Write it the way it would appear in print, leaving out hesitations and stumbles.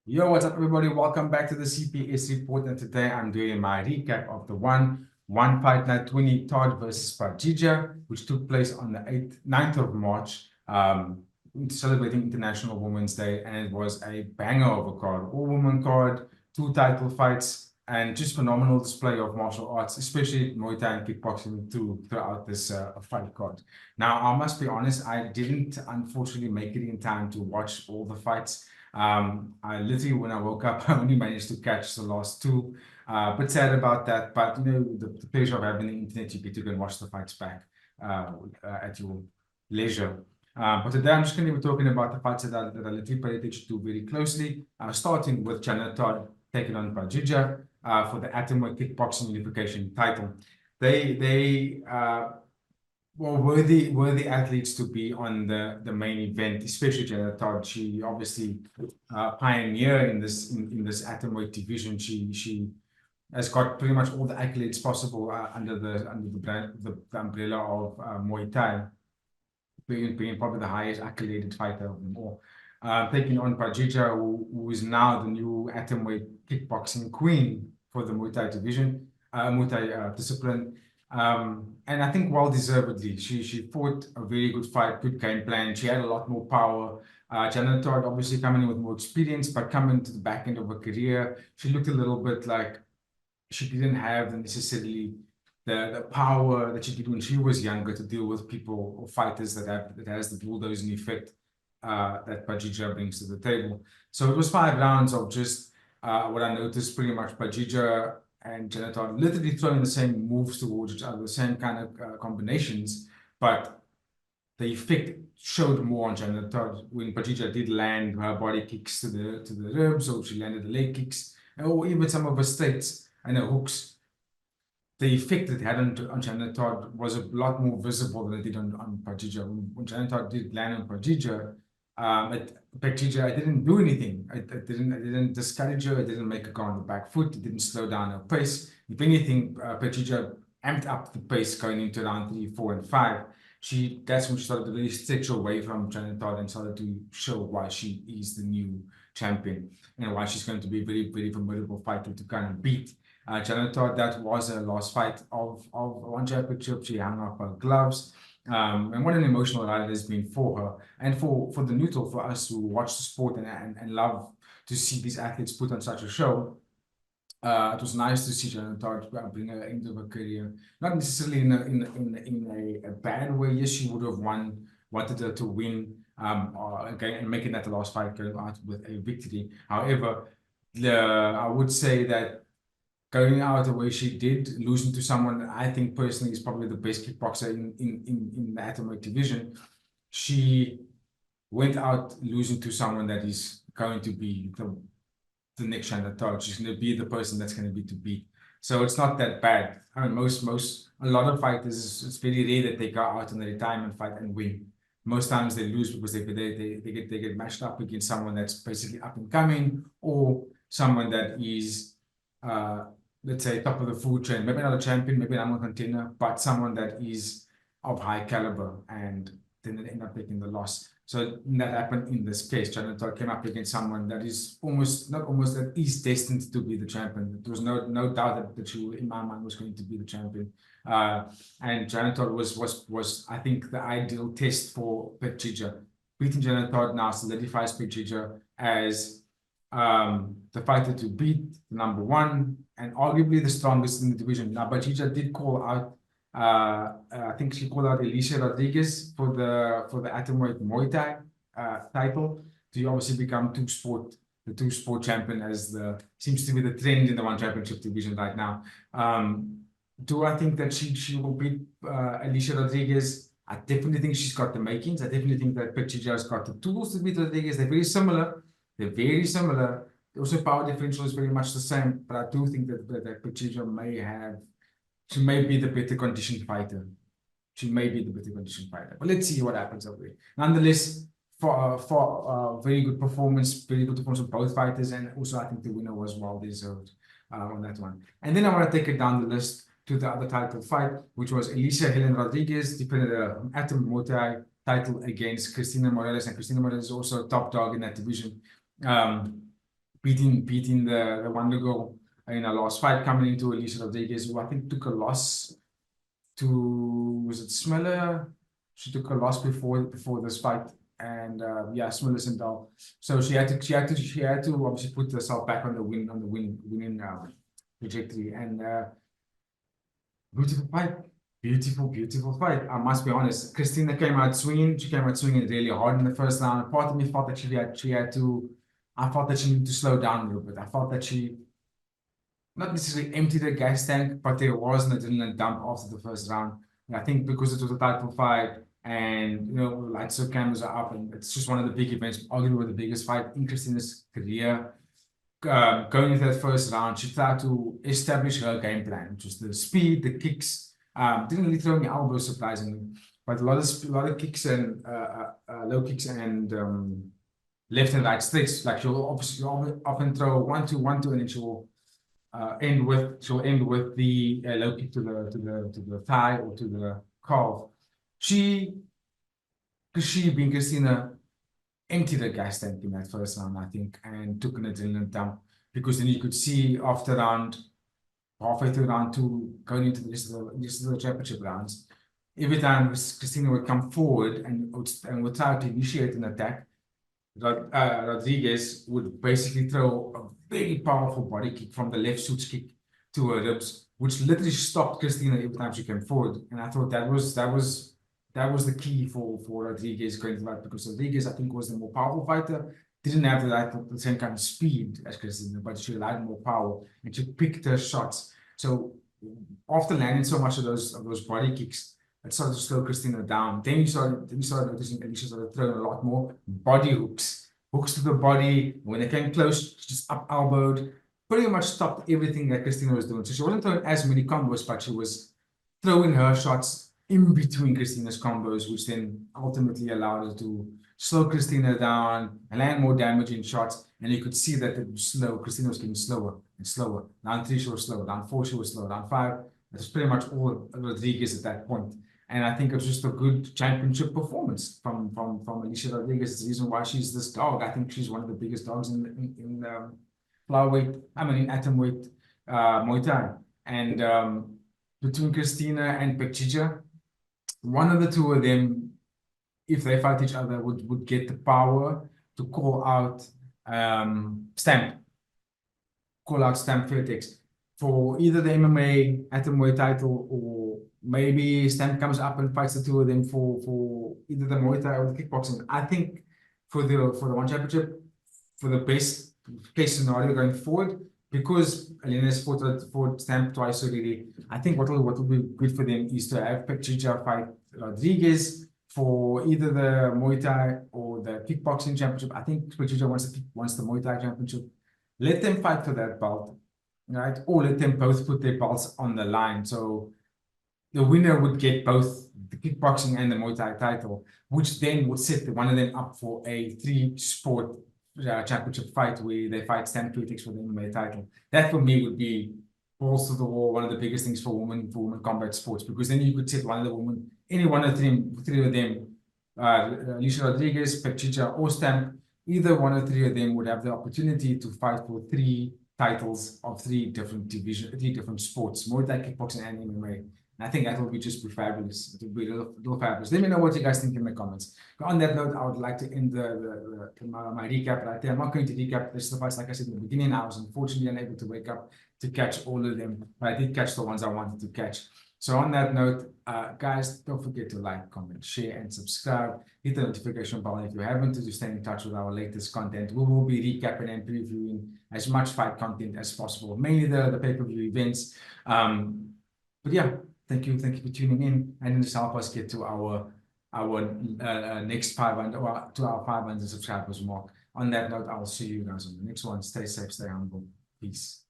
Yo, what's up, everybody? Welcome back to the CPS report. And today I'm doing my recap of the one fight night 20 Todd versus Phetjeeja, which took place on the 9th of March, celebrating International Women's Day. And it was a banger of a card, all woman card, 2 title fights, and just phenomenal display of martial arts, especially Muay Thai and kickboxing throughout this fight card. Now, I must be honest, I didn't unfortunately make it in time to watch all the fights. I literally, when I woke up, I only managed to catch the last two. But sad about that. But you know, the pleasure of having the internet, you get to go and watch the fights back at your leisure. But today I'm just going to be talking about the fights that I literally paid attention to very closely. Starting with Todd taking on Phetjeeja for the Atomweight Kickboxing Unification title. They well, worthy athletes to be on the main event, especially Todd. She obviously pioneer in this atomweight division. She has got pretty much all the accolades possible under the umbrella of Muay Thai, being probably the highest accoladed fighter of them all. Taking on Phetjeeja, who is now the new atomweight kickboxing queen for the Muay Thai division, Muay Thai discipline. And I think well-deservedly. She fought a very good fight, good game plan. She had a lot more power. Todd obviously coming in with more experience, but coming to the back end of her career, she looked a little bit like she didn't have necessarily the power that she did when she was younger to deal with people or fighters that has the bulldozing effect that Phetjeeja brings to the table. So it was 5 rounds of just what I noticed pretty much Phetjeeja and Todd literally throwing the same moves towards each other, the same kind of combinations, but the effect showed more on Todd when Phetjeeja did land her body kicks to the ribs, or she landed the leg kicks, or even some of her straights and her hooks. The effect it had on Todd was a lot more visible than it did on Phetjeeja. When Todd did land on Phetjeeja, Phetjeeja, I didn't do anything. I didn't discourage her. I didn't make her go on the back foot. It didn't slow down her pace. If anything, Phetjeeja amped up the pace going into round 3, 4, and 5. That's when she started to really stretch away from Todd and started to show why she is the new champion and why she's going to be a very, very formidable fighter to kind of beat. Todd, that was her last fight of one championship. She hung up her gloves. And what an emotional ride it has been for her and for the neutral, for us who watch the sport and love to see these athletes put on such a show. It was nice to see Todd bring her into her career, not necessarily in a bad way. Yes, she would have wanted her to win, and making that the last fight, going out with a victory. However, I would say that going out the way she did, losing to someone that I think personally is probably the best kickboxer in the atomweight division, she went out losing to someone that is going to be the next Todd. She's going to be the person that's going to be to beat. So it's not that bad. I mean, a lot of fighters, it's very rare that they go out in the retirement fight and win. Most times they lose because they get matched up against someone that's basically up and coming, or someone that is let's say top of the food chain, maybe not a champion, maybe not a contender, but someone that is of high caliber, and then they end up taking the loss. So that happened in this case. Todd came up against someone that is that is destined to be the champion. There was no doubt that she, in my mind, was going to be the champion. And Todd was I think the ideal test for Phetjeeja. Beating Todd now solidifies Phetjeeja as the fighter to beat, the number 1, and arguably the strongest in the division. Now, Phetjeeja did call out, I think she called out Allycia Rodrigues for the Atomweight Muay Thai title to obviously become the two-sport champion, as seems to be the trend in the one championship division right now. Do I think that she will beat Allycia Rodrigues? I definitely think she's got the makings. I definitely think that Phetjeeja has got the tools to beat Rodrigues. They're very similar. Also, power differential is very much the same, but I do think that Phetjeeja she may be the better conditioned fighter. But let's see what happens over there. Nonetheless, for very good performance of both fighters, and also I think the winner was well deserved on that one. And then I want to take it down the list to the other title fight, which was Hellen Rodrigues defended the Atom Muay Thai title against Christina Morales, and Christina Morales is also a top dog in that division. beating the Wonder Girl in a last fight, coming into Allycia Defends, who I think took a loss to, was it Smiller? She took a loss before this fight, and yeah, Smiller Sindal. So she had to obviously put herself back on the winning trajectory, and beautiful fight. Beautiful fight. I must be honest. Christina came out swinging. She came out swinging really hard in the first round. Part of me felt that she had to. I felt that she needed to slow down a little bit. I felt that she not necessarily emptied the gas tank, but there was an adrenaline dump after the first round. And I think because it was a title fight, and lights and cameras are up, and it's just one of the big events, arguably the biggest fight in Christina's career. Going into that first round, she tried to establish her game plan, which was the speed, the kicks. Didn't really throw any elbows, surprisingly, but a lot of kicks and low kicks and left and right straights. Like she'll often throw 1-2, 1-2, and then she'll end with the low kick to the thigh or to the calf. She being Christina, emptied the gas tank in that first round, I think, and took an adrenaline dump, because then you could see after halfway through round 2, going into the rest of the championship rounds, every time Christina would come forward and would try to initiate an attack, Rodrigues would basically throw a very powerful body kick from the left switch kick to her ribs, which literally stopped Christina every time she came forward. And I thought that was the key for Rodrigues going to that, because Rodrigues, I think, was the more powerful fighter. Didn't have the same kind of speed as Christina, but she had more power, and she picked her shots. So after landing so much of those body kicks, it started to slow Christina down. Then you started noticing Allycia started throwing a lot more body hooks to the body. When they came close, she just up elbowed, pretty much stopped everything that Christina was doing. So she wasn't throwing as many combos, but she was throwing her shots in between Christina's combos, which then ultimately allowed her to slow Christina down and land more damaging shots. And you could see that it was slow. Christina was getting slower and slower. Round 3, she was slow. Round 4, she was slow. Round 5, it was pretty much all Rodrigues at that point. And I think it was just a good championship performance from Allycia Rodrigues. It's the reason why she's this dog. I think she's one of the biggest dogs in flyweight. I mean, in atomweight Muay Thai. And between Christina and Phetjeeja, one of the two of them, if they fight each other, would get the power to call out Stamp Fairtex for either the MMA Atomweight title, or maybe Stamp comes up and fights the two of them for either the Muay Thai or the kickboxing. I think for the one championship, for the best case scenario going forward, because Alina's fought Stamp twice already, I think what will be good for them is to have Phetjeeja fight Rodrigues for either the Muay Thai or the kickboxing championship. I think Phetjeeja wants the Muay Thai championship. Let them fight for that belt, right? Or let them both put their belts on the line. So the winner would get both the kickboxing and the Muay Thai title, which then would set one of them up for a 3-sport championship fight where they fight Stamp Fairtex for the MMA title. That for me would be balls to the wall, one of the biggest things for women combat sports, because then you could set one of the women, any one of three of them, Allycia Rodrigues, Phetjeeja, or Stamp, either one or three of them would have the opportunity to fight for 3 titles of 3 different divisions, 3 different sports, Muay Thai, kickboxing, and MMA. And I think that will be just fabulous. It will be real fabulous. Let me know what you guys think in the comments. On that note, I would like to end my recap right there. I'm not going to recap this fights. Like I said in the beginning, I was unfortunately unable to wake up to catch all of them, but I did catch the ones I wanted to catch. So on that note, guys, don't forget to like, comment, share, and subscribe. Hit the notification bell if you haven't, to stay in touch with our latest content. We will be recapping and previewing as much fight content as possible, mainly the pay-per-view events. But yeah, thank you for tuning in, and just help us get to our next 500, or to our 500 subscribers mark. On that note, I'll see you guys on the next one. Stay safe, stay humble. Peace.